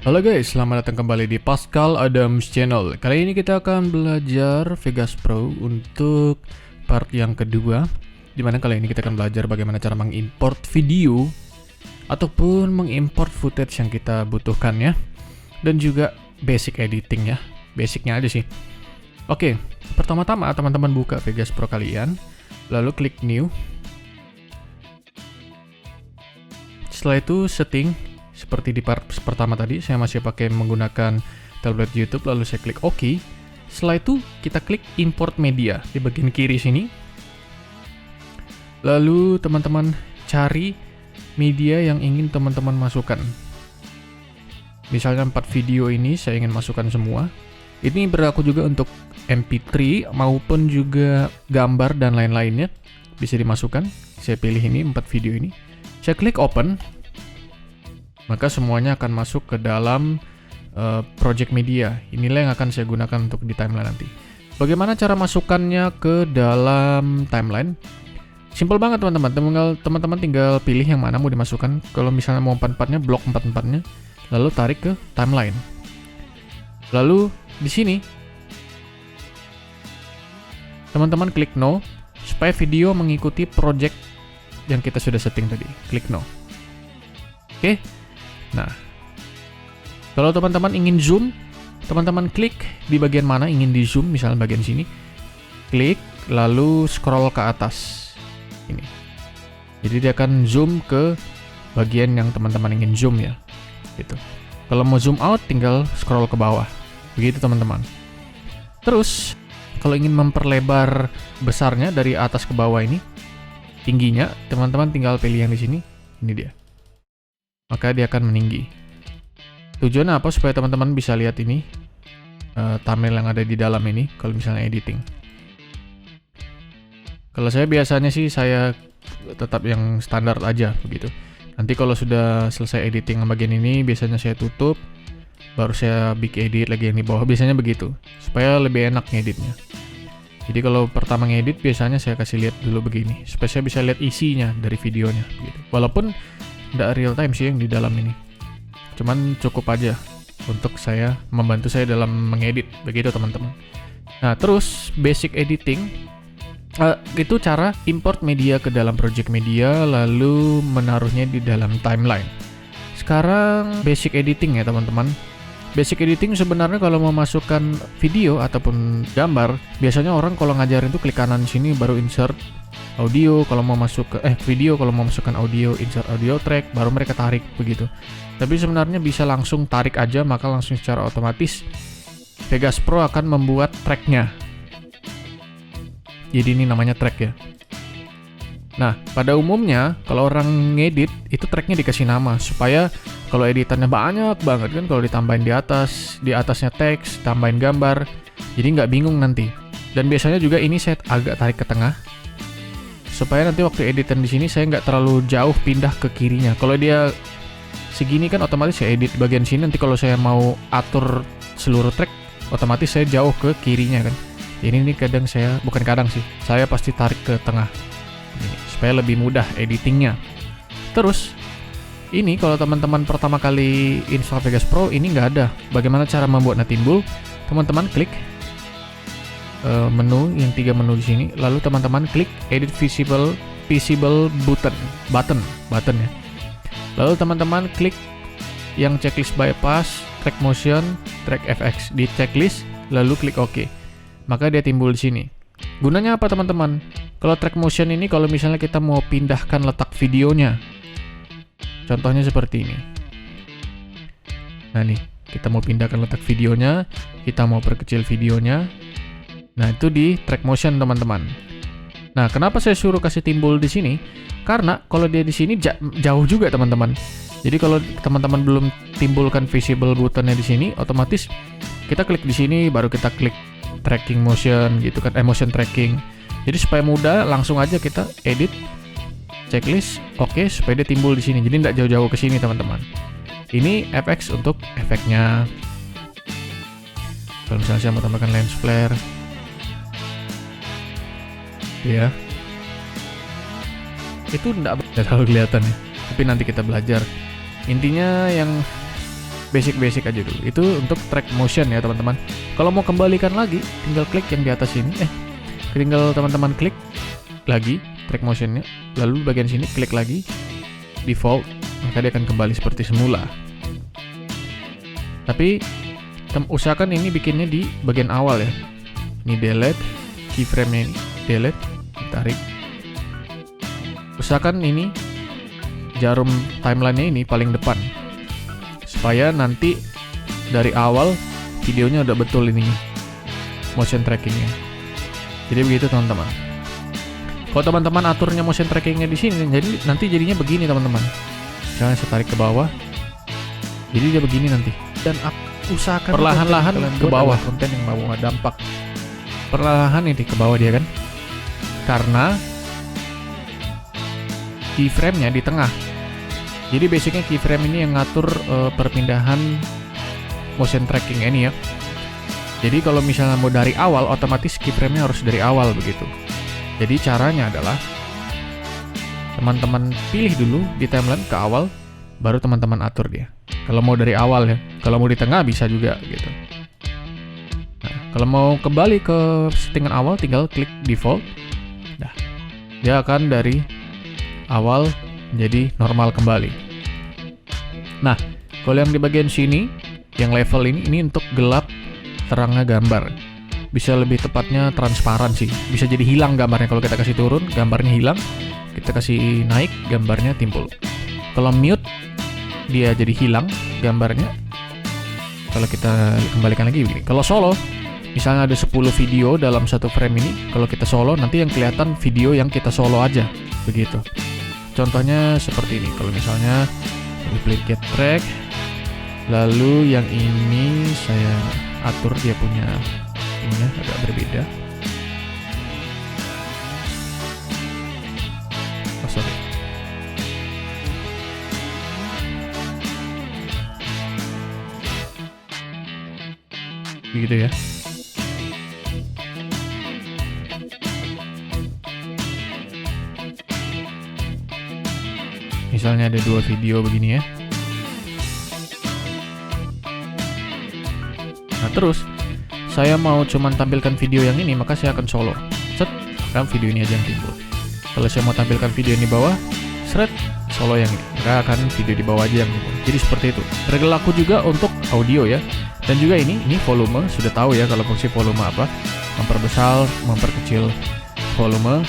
Halo guys, selamat datang kembali di Pascal Adams Channel. Kali ini kita akan belajar Vegas Pro untuk part yang kedua, dimana kali ini kita akan belajar bagaimana cara mengimport video ataupun mengimport footage yang kita butuhkan ya. Dan juga basic editing ya, basicnya aja sih. Oke, pertama-tama teman-teman buka Vegas Pro kalian, lalu klik new. Setelah itu setting. Seperti di part pertama tadi, saya masih pakai menggunakan tablet YouTube, lalu saya klik OK. Setelah itu, kita klik import media di bagian kiri sini. Lalu teman-teman cari media yang ingin teman-teman masukkan. Misalnya 4 video ini saya ingin masukkan semua. Ini berlaku juga untuk MP3 maupun juga gambar dan lain-lainnya. Bisa dimasukkan. Saya pilih ini 4 video ini. Saya klik open. Maka semuanya akan masuk ke dalam project media. Inilah yang akan saya gunakan untuk di timeline nanti. Bagaimana cara masukkannya ke dalam timeline? Simpel banget teman-teman. Teman-teman tinggal pilih yang mana mau dimasukkan. Kalau misalnya mau 4-4-nya, blok 4-4-nya, lalu tarik ke timeline. Lalu di sini teman-teman klik no supaya video mengikuti project yang kita sudah setting tadi. Klik no. Oke. Nah, kalau teman-teman ingin zoom, teman-teman klik di bagian mana ingin di zoom, misalnya bagian sini, klik, lalu scroll ke atas, ini. Jadi dia akan zoom ke bagian yang teman-teman ingin zoom ya, gitu. Kalau mau zoom out, tinggal scroll ke bawah, begitu teman-teman. Terus, kalau ingin memperlebar besarnya dari atas ke bawah ini, tingginya, teman-teman tinggal pilih yang di sini, ini dia. Maka dia akan meninggi. Tujuannya apa? Supaya teman-teman bisa lihat ini thumbnail yang ada di dalam ini kalau misalnya editing. Kalau saya biasanya sih saya tetap yang standar aja begitu. Nanti kalau sudah selesai editing bagian ini biasanya saya tutup, baru saya bikin edit lagi yang di bawah, biasanya begitu supaya lebih enak ngeditnya. Jadi kalau pertama ngedit biasanya saya kasih lihat dulu begini supaya saya bisa lihat isinya dari videonya gitu. Walaupun nggak real time sih yang di dalam ini, cuman cukup aja untuk saya membantu saya dalam mengedit begitu teman-teman. Nah terus basic editing itu cara import media ke dalam project media lalu menaruhnya di dalam timeline. Sekarang basic editing ya teman-teman. Basic editing sebenarnya kalau mau masukkan video ataupun gambar, biasanya orang kalau ngajarin tuh klik kanan sini baru insert audio, kalau mau masuk ke video, kalau mau masukkan audio, insert audio track, baru mereka tarik begitu. Tapi sebenarnya bisa langsung tarik aja, maka langsung secara otomatis Vegas Pro akan membuat tracknya. Jadi ini namanya track ya. Nah, pada umumnya kalau orang ngedit itu tracknya dikasih nama supaya kalau editannya banyak banget kan, kalau ditambahin di atasnya teks, tambahin gambar, jadi nggak bingung nanti. Dan biasanya juga ini saya agak tarik ke tengah supaya nanti waktu editan di sini saya nggak terlalu jauh pindah ke kirinya. Kalau dia segini kan otomatis saya edit bagian sini, nanti kalau saya mau atur seluruh track otomatis saya jauh ke kirinya kan. Ini kadang saya, bukan kadang sih, saya pasti tarik ke tengah ini, supaya lebih mudah editingnya. Terus ini kalau teman-teman pertama kali install Vegas Pro ini nggak ada. Bagaimana cara membuatnya timbul? Teman-teman klik menu yang 3 menu di sini, lalu teman-teman klik edit visible button ya. Lalu teman-teman klik yang checklist bypass, track motion, track FX di checklist, lalu klik OK. Maka dia timbul di sini. Gunanya apa teman-teman? Kalau track motion ini kalau misalnya kita mau pindahkan letak videonya, contohnya seperti ini. Nah nih, kita mau pindahkan letak videonya, kita mau perkecil videonya. Nah, itu di track motion, teman-teman. Nah, kenapa saya suruh kasih timbul di sini? Karena kalau dia di sini jauh juga, teman-teman. Jadi kalau teman-teman belum timbulkan visible buttonnya di sini, otomatis kita klik di sini, baru kita klik tracking motion gitu kan, motion tracking. Jadi supaya mudah, langsung aja kita edit checklist, oke, supaya dia timbul di sini. Jadi nggak jauh-jauh ke sini, teman-teman. Ini FX untuk efeknya. Kalau misalnya saya mau tambahkan lens flare, ya itu nggak terlalu kelihatan ya, tapi nanti kita belajar. Intinya yang basic aja dulu. Itu untuk track motion ya teman-teman. Kalau mau kembalikan lagi, tinggal klik yang di atas ini. Tinggal teman-teman klik lagi track motionnya, lalu bagian sini klik lagi default, maka dia akan kembali seperti semula. Tapi usahakan ini bikinnya di bagian awal ya. Ini delete, keyframe-nya ini delete, tarik. Usahakan ini jarum timeline-nya ini paling depan, supaya nanti dari awal videonya udah betul ini motion trackingnya. Jadi begitu teman-teman. Kalau teman-teman aturnya motion trackingnya di sini, jadi nanti jadinya begini teman-teman. Jangan saya tarik ke bawah, jadi dia begini nanti. Dan usahakan perlahan-lahan ke bawah konten yang mau dampak. Perlahan ini ke bawah dia kan, karena keyframe-nya di tengah. Jadi basicnya keyframe ini yang ngatur perpindahan motion tracking ini ya. Jadi kalau misalnya mau dari awal, otomatis keyframe-nya harus dari awal begitu. Jadi caranya adalah teman-teman pilih dulu di timeline ke awal, baru teman-teman atur dia. Kalau mau dari awal ya, kalau mau di tengah bisa juga gitu. Nah, kalau mau kembali ke settingan awal, tinggal klik default. Nah, dia akan dari awal jadi normal kembali. Nah, kalau yang di bagian sini, yang level ini untuk gelap terangnya gambar. Bisa lebih tepatnya transparan sih. Bisa jadi hilang gambarnya kalau kita kasih turun, gambarnya hilang. Kita kasih naik, gambarnya timbul. Kalau mute, dia jadi hilang gambarnya. Kalau kita kembalikan lagi begini. Kalau solo, misalnya ada 10 video dalam satu frame ini, kalau kita solo, nanti yang kelihatan video yang kita solo aja. Begitu. Contohnya seperti ini. Kalau misalnya duplicate track, lalu yang ini saya atur dia punya ini agak berbeda. Oh sorry. Begitu ya. Misalnya ada 2 video begini ya. Nah terus saya mau cuman tampilkan video yang ini, maka saya akan solo. Set, maka video ini aja yang timbul. Kalau saya mau tampilkan video yang di bawah, seret, solo yang ini, maka akan video di bawah aja yang timbul. Jadi seperti itu. Berlaku juga untuk audio ya. Dan juga ini volume, sudah tahu ya kalau fungsi volume apa. Memperbesar, memperkecil volume.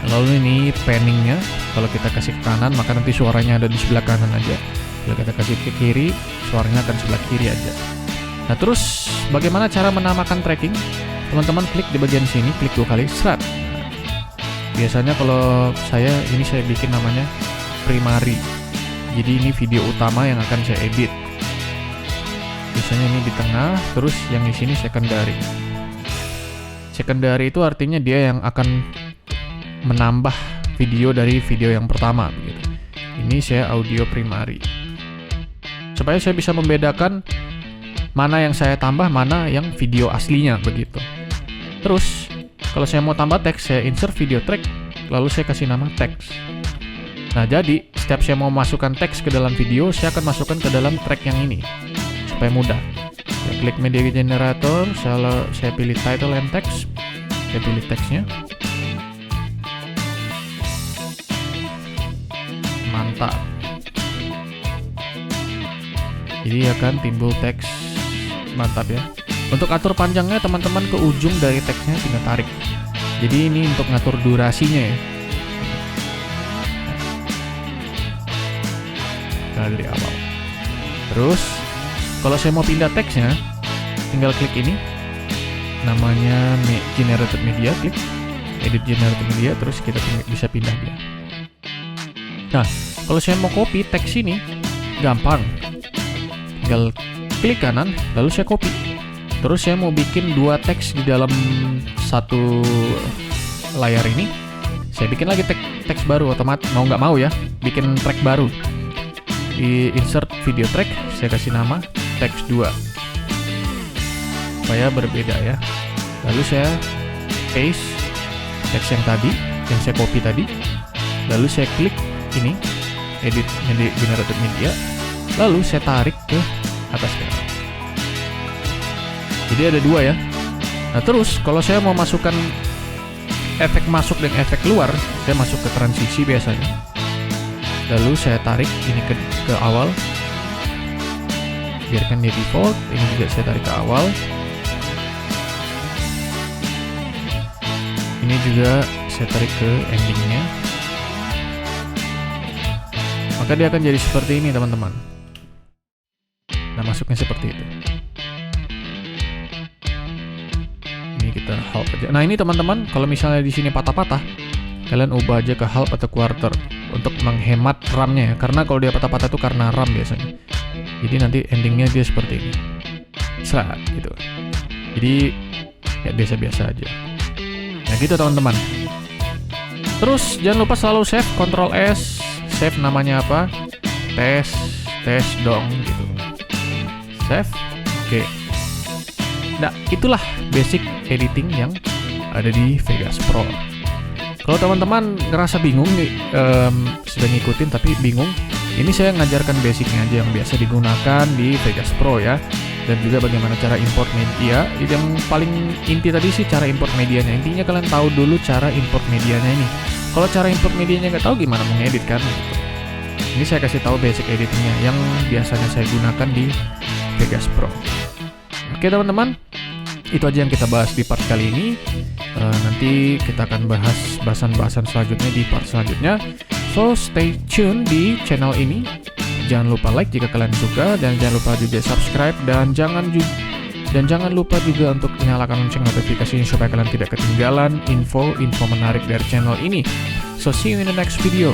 Lalu ini panningnya, kalau kita kasih ke kanan, maka nanti suaranya ada di sebelah kanan aja. Kalau kita kasih ke kiri, suaranya akan sebelah kiri aja. Nah terus bagaimana cara menamakan tracking? Teman-teman klik di bagian sini, klik 2 kali, serat. Biasanya kalau saya bikin namanya primary. Jadi ini video utama yang akan saya edit. Biasanya ini di tengah, terus yang di sini secondary. Secondary itu artinya dia yang akan menambah video dari video yang pertama begitu. Ini saya audio primary. Supaya saya bisa membedakan mana yang saya tambah, mana yang video aslinya begitu. Terus kalau saya mau tambah teks, saya insert video track, lalu saya kasih nama teks. Nah jadi setiap saya mau masukkan teks ke dalam video, saya akan masukkan ke dalam track yang ini supaya mudah. Saya klik media generator, saya pilih title and text, saya pilih teksnya. Mantap. Jadi akan timbul teks. Mantap ya. Untuk atur panjangnya teman-teman ke ujung dari teksnya tinggal tarik. Jadi ini untuk ngatur durasinya ya. Nah, dari awal. Terus kalau saya mau pindah teksnya, tinggal klik ini. Namanya generated media, klik edit generated media, terus kita bisa pindah dia. Nah, kalau saya mau copy teks ini, gampang. Tinggal klik kanan, lalu saya copy. Terus saya mau bikin 2 teks di dalam satu layar ini. Saya bikin lagi teks baru, otomatis mau nggak mau ya, bikin track baru. Di insert video track, saya kasih nama teks 2. Supaya berbeda ya. Lalu saya paste teks yang tadi, yang saya copy tadi. Lalu saya klik ini, edit generated media. Lalu saya tarik ke atas ke bawah. Jadi ada 2 ya. Nah terus kalau saya mau masukkan efek masuk dan efek keluar, saya masuk ke transisi biasanya. Lalu saya tarik ini ke awal, biarkan dia default. Ini juga saya tarik ke awal. Ini juga saya tarik ke endingnya. Maka dia akan jadi seperti ini teman-teman. Nah masuknya seperti itu. Ini kita half aja. Nah ini teman-teman, kalau misalnya di sini patah-patah, kalian ubah aja ke half atau quarter untuk menghemat RAM-nya ya. Karena kalau dia patah-patah itu karena RAM biasanya. Jadi nanti endingnya dia seperti ini. Serat gitu. Jadi ya biasa-biasa aja. Nah gitu teman-teman. Terus jangan lupa selalu save, Ctrl S, save namanya apa? Tes dong gitu. Save. Oke. Nah, itulah basic editing yang ada di Vegas Pro. Kalau teman-teman ngerasa bingung nih, sudah ngikutin tapi bingung, ini saya ngajarkan basicnya aja yang biasa digunakan di Vegas Pro ya. Dan juga bagaimana cara import media. Yang paling inti tadi sih cara import medianya. Intinya kalian tahu dulu cara import medianya ini. Kalau cara import medianya nggak tahu gimana mengedit kan gitu. Ini saya kasih tahu basic editingnya yang biasanya saya gunakan di Vegas Pro. Oke teman-teman, itu aja yang kita bahas di part kali ini. Nanti kita akan bahas bahasan-bahasan selanjutnya di part selanjutnya. So stay tune di channel ini. Jangan lupa like jika kalian suka, dan jangan lupa juga subscribe, dan jangan lupa juga untuk nyalakan lonceng notifikasinya supaya kalian tidak ketinggalan info menarik dari channel ini. So see you in the next video.